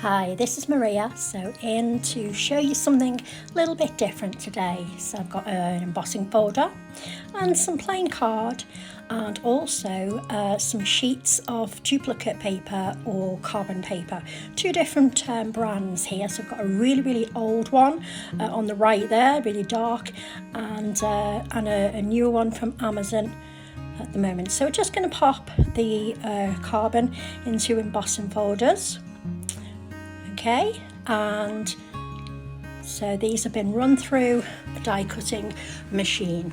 Hi, this is Maria. So in to show you something a little bit different today. So I've got an embossing folder and some plain card and also some sheets of duplicate paper or carbon paper. Two different brands here. So I've got a really old one on the right there, really dark, and a newer one from Amazon at the moment. So we're just going to pop the carbon into embossing folders. Okay, and so these have been run through the die cutting machine.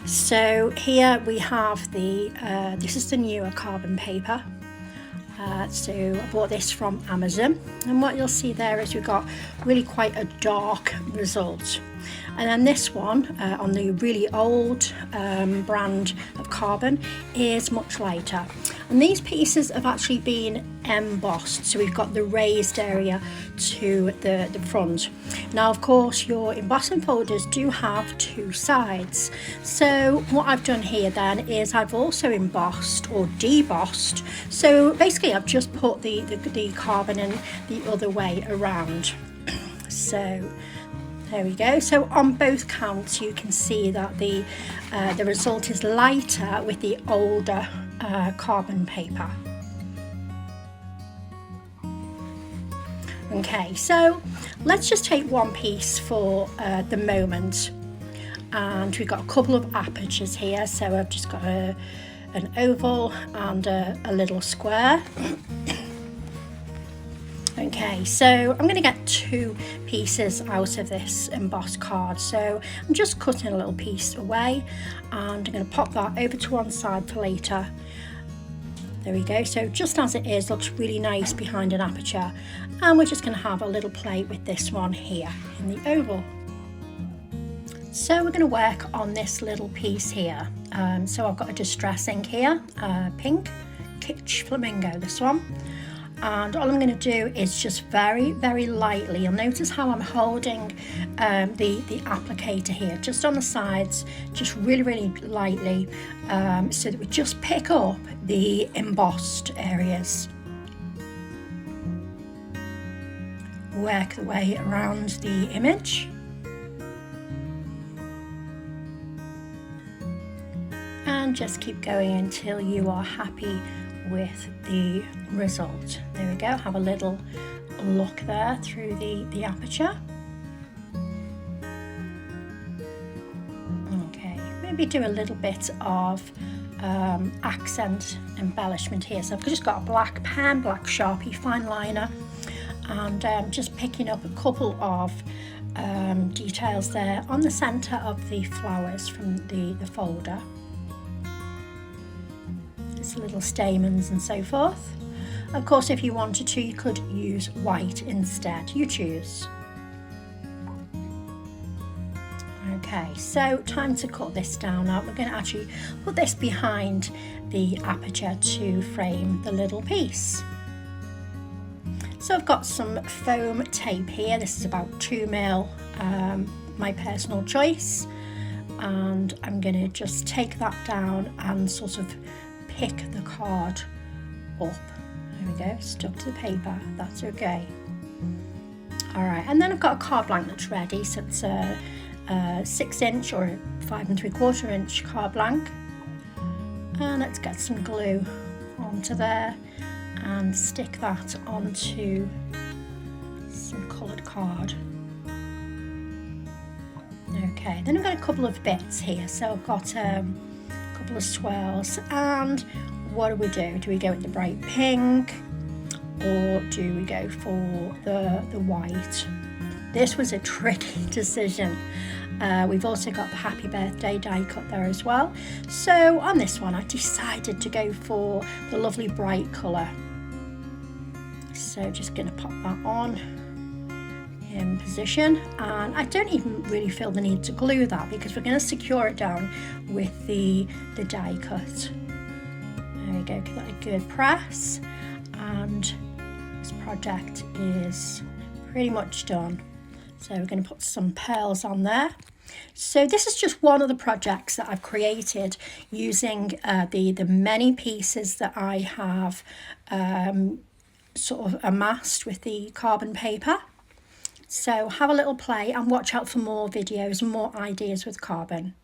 So here we have the this is the newer carbon paper. So I bought this from Amazon, and what you'll see there is we've got really quite a dark result. And then this one on the really old brand of carbon is much lighter. And these pieces have actually been embossed, so we've got the raised area to the front. Now, of course, your embossing folders do have two sides. So what I've done here then is I've also embossed or debossed. So basically I've just put the carbon in the other way around. So there we go. So on both counts you can see that the result is lighter with the older carbon paper. Okay, so let's just take one piece for the moment, and we've got a couple of apertures here. So I've just got an oval and a little square. Okay, so I'm going to get two pieces out of this embossed card. So I'm just cutting a little piece away, and I'm going to pop that over to one side for later. There we go. So just as it is, looks really nice behind an aperture. And we're just going to have a little play with this one here in the oval. So we're going to work on this little piece here. So I've got a distress ink here, pink, Kitsch Flamingo, this one. And all I'm going to do is just very lightly, you'll notice how I'm holding the applicator here, just on the sides, just really lightly, so that we just pick up the embossed areas. Work the way around the image. And just keep going until you are happy with the result. There we go, have a little look there through the aperture. Okay, maybe do a little bit of accent embellishment here. So I've just got a black pen, black Sharpie fine liner, and just picking up a couple of details there on the centre of the flowers from the folder. Little stamens and so forth. Of course, if you wanted to, you could use white instead. You choose. Okay, so time to cut this down now. We're going to actually put this behind the aperture to frame the little piece. So I've got some foam tape here. This is about 2mm, my personal choice, and I'm going to just take that down and sort of pick the card up. There we go, stuck to the paper, that's okay. Alright, and then I've got a card blank that's ready. So it's a 6-inch or 5 3/4 inch card blank, and let's get some glue onto there and stick that onto some coloured card. Okay, then I've got a couple of bits here. So I've got couple of swirls, and what do? Do we go with the bright pink, or do we go for the white? This was a tricky decision. We've also got the happy birthday die cut there as well. So on this one I decided to go for the lovely bright colour. So just going to pop that on in position, and I don't even really feel the need to glue that because we're going to secure it down with the die cut. There we go, give that a good press, and this project is pretty much done. So we're going to put some pearls on there. So this is just one of the projects that I've created using the many pieces that I have sort of amassed with the carbon paper. So have a little play and watch out for more videos and more ideas with carbon.